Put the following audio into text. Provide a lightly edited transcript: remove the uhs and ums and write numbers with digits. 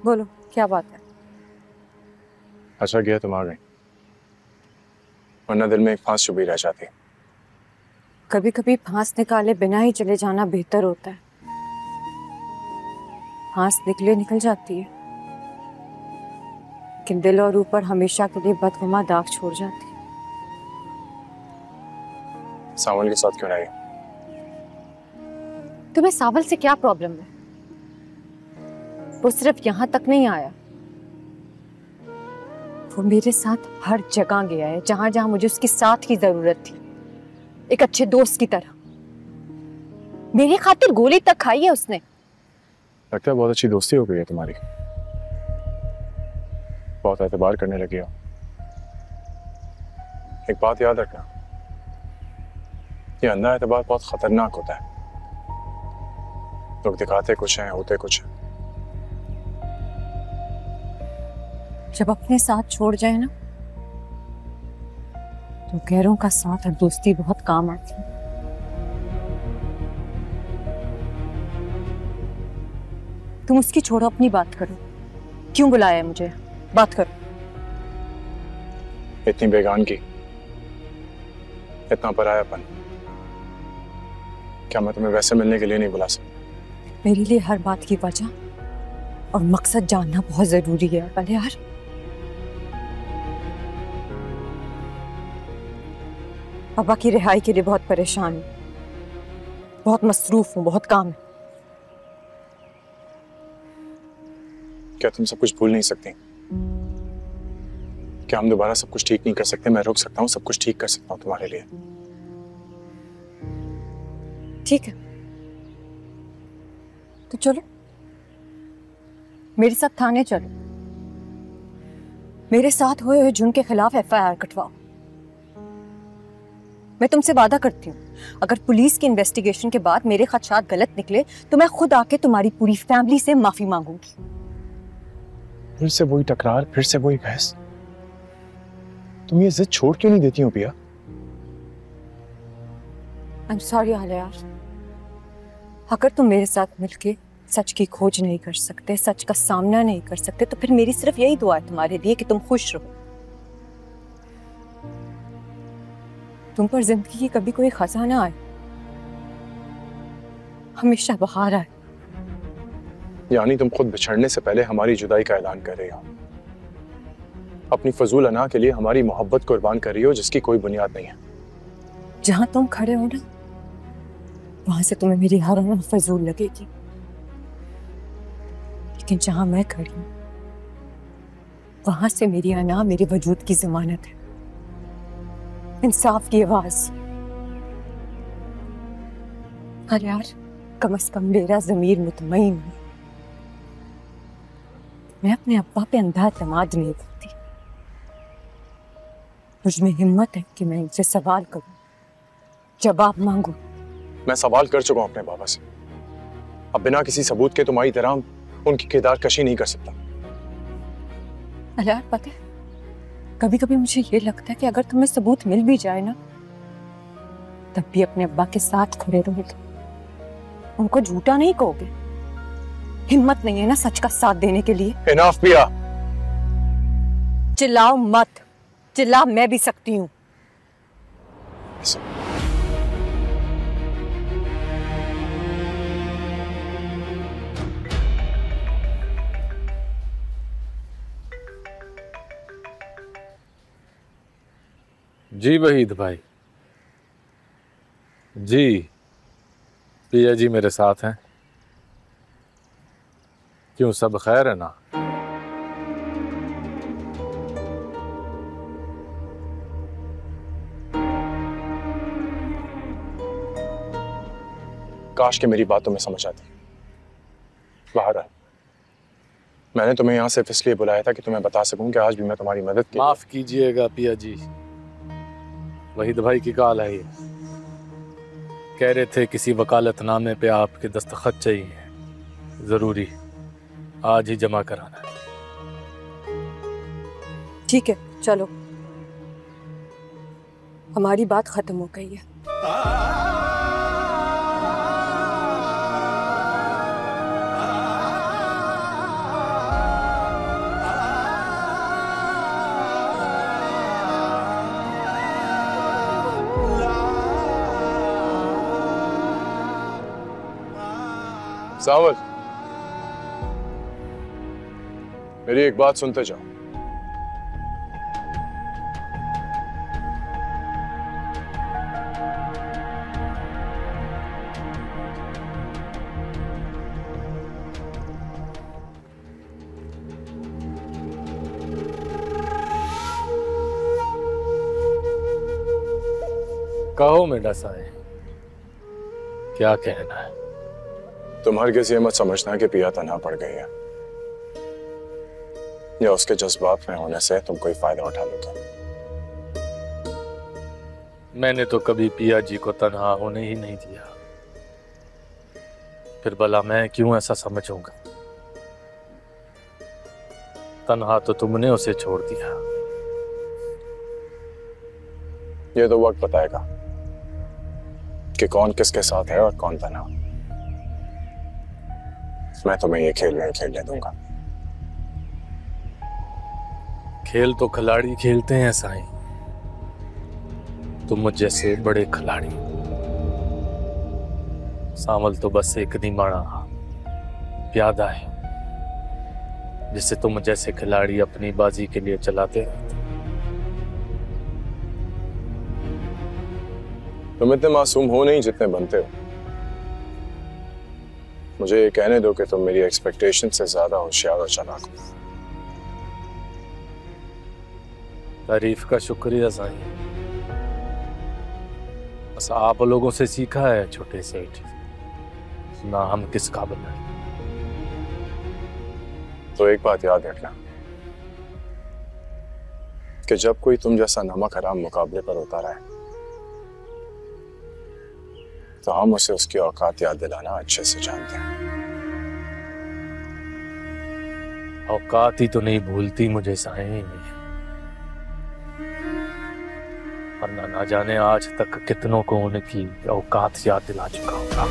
बोलो क्या बात है। अच्छा गया तुम आ गई, वरना दिल में एक फांस चुभी रह जाती। कभी कभी फांस निकाले बिना ही चले जाना बेहतर होता है। फांस निकले निकल जाती है, लेकिन दिल और ऊपर हमेशा के लिए बदगुमा दाग छोड़ जाती है। सावन के साथ क्यों नहीं? तुम्हें सावल से क्या प्रॉब्लम है? वो सिर्फ यहां तक नहीं आया, वो मेरे साथ हर जगह गया है जहां जहां मुझे उसके साथ की जरूरत थी, एक अच्छे दोस्त की तरह। मेरी खातिर गोली तक खाई है उसने। लगता है बहुत अच्छी दोस्ती हो गई है तुम्हारी, बहुत एतबार करने लगी हो। एक बात याद रखना, ये अंधा एतबार बहुत खतरनाक होता है। लोग दिखाते कुछ हैं, होते कुछ हैं। जब अपने साथ छोड़ जाए ना, तो गैरों का साथ और दोस्ती बहुत काम आती है। तुम उसकी छोड़ो, अपनी बात करो। क्यों बुलाया है मुझे? बात करो। इतनी बेगान की, इतना परायापन, क्या मैं तुम्हें वैसे मिलने के लिए नहीं बुला सकता? मेरे लिए हर बात की वजह और मकसद जानना बहुत जरूरी है। पहले यार, पापा की रिहाई के लिए बहुत परेशान हूँ, बहुत मसरूफ हूँ, बहुत काम है। क्या तुम सब कुछ भूल नहीं सकती? क्या हम दोबारा सब कुछ ठीक नहीं कर सकते? मैं रुक सकता हूँ, सब कुछ ठीक कर सकता हूँ तुम्हारे लिए। ठीक है, तो चलो मेरे साथ थाने चलो। मेरे साथ हुए हुए जुर्म के खिलाफ FIR कटवाओ। मैं तुमसे वादा करती हूँ, अगर पुलिस की इन्वेस्टिगेशन के बाद मेरे खदशात गलत निकले तो मैं खुद आके तुम्हारी पूरी फैमिली से माफी मांगूंगी। फिर से वही टकरार, फिर से वही बहस। तुम ये जिद छोड़ क्यों नहीं देती हो पिया? आई एम सॉरी आलिया यार, अगर तुम मेरे साथ मिलके सच की खोज नहीं कर सकते, सच का सामना नहीं कर सकते, तो फिर मेरी सिर्फ यही दुआ है तुम्हारे लिए कि तुम खुश रहो। तुम पर जिंदगी की कभी कोई खजाना आए, हमेशा बहार आए। यानी तुम खुद बिछड़ने से पहले हमारी जुदाई का ऐलान कर रही हो, अपनी फजूल अना के लिए हमारी मोहब्बत कुर्बान कर रही हो जिसकी कोई बुनियाद नहीं है। जहां तुम खड़े हो ना, वहां से तुम्हें मेरी हर अना फजूल लगेगी, लेकिन जहां मैं खड़ी हूं वहां से मेरी अना मेरे वजूद की जमानत है, इंसाफ की आवाज। अरे यार, कम से कम मेरा ज़मीर मुतमईन है। मैं अपने अब्बा पे अंधा एतमाद नहीं करती। मुझमें हिम्मत है कि मैं इनसे सवाल करूं, जवाब मांगू। मैं सवाल कर चुका हूं अपने बाबा से, अब बिना किसी सबूत के तुम्हारी तरह उनकी किरदार कशी नहीं कर सकता। अरे यार, पता है कभी कभी मुझे ये लगता है कि अगर तुम्हें सबूत मिल भी जाए ना, तब भी अपने अब्बा के साथ खड़े रहोगे, उनको झूठा नहीं कहोगे। हिम्मत नहीं है ना सच का साथ देने के लिए। इनफ पिया। चिल्लाओ मत, चिल्ला मैं भी सकती हूँ। जी वहीद भाई, जी पिया जी मेरे साथ हैं। क्यों, सब खैर है ना? काश कि मेरी बात तुम्हें समझ आती। बहरहाल मैंने तुम्हें यहाँ सिर्फ इसलिए बुलाया था कि तुम्हें बता सकूं कि आज भी मैं तुम्हारी मदद के माफ कीजिएगा पिया जी, वहीद भाई की कॉल आई है। कह रहे थे किसी वकालतनामे पे आपके दस्तखत चाहिए, जरूरी आज ही जमा कराना है। ठीक है चलो, हमारी बात खत्म हो गई है। सावल, मेरी एक बात सुनते जाओ। कहो मेरा साए, क्या कहना है? तुम हर किसी मत समझना कि पिया तन्हा पड़ गई है या उसके जज्बात में होने से तुम कोई फायदा उठा लोगे। मैंने तो कभी पिया जी को तन्हा होने ही नहीं दिया, फिर भला मैं क्यों ऐसा समझूंगा? तन्हा तो तुमने उसे छोड़ दिया। ये तो वक्त बताएगा कि कौन किसके साथ है और कौन तन्हा। मैं तुम्हें ये खेल नहीं खेलने दूंगा। खेल तो खिलाड़ी खेलते हैं साईं, तुम मुझ जैसे बड़े खिलाड़ी। सावल तो बस एक निमाड़ा प्यादा है जिसे तुम जैसे खिलाड़ी अपनी बाजी के लिए चलाते हैं। तुम इतने मासूम हो नहीं जितने बनते हो। मुझे ये कहने दो कि तुम मेरी एक्सपेक्टेशन से ज्यादा होशियार और चालाक हो। तारीफ का शुक्रिया साईं, बस आप लोगों से सीखा है छोटे सेठ, ना हम किस काबिल हैं। तो एक बात याद रखना कि जब कोई तुम जैसा नमक हराम मुकाबले पर उतारा है तो हम उसे उसकी औकात याद दिलाना अच्छे से जानते हैं। औकात ही तो नहीं भूलती मुझे साईं, वरना ना जाने आज तक कितनों को उनकी औकात याद दिला चुका होगा।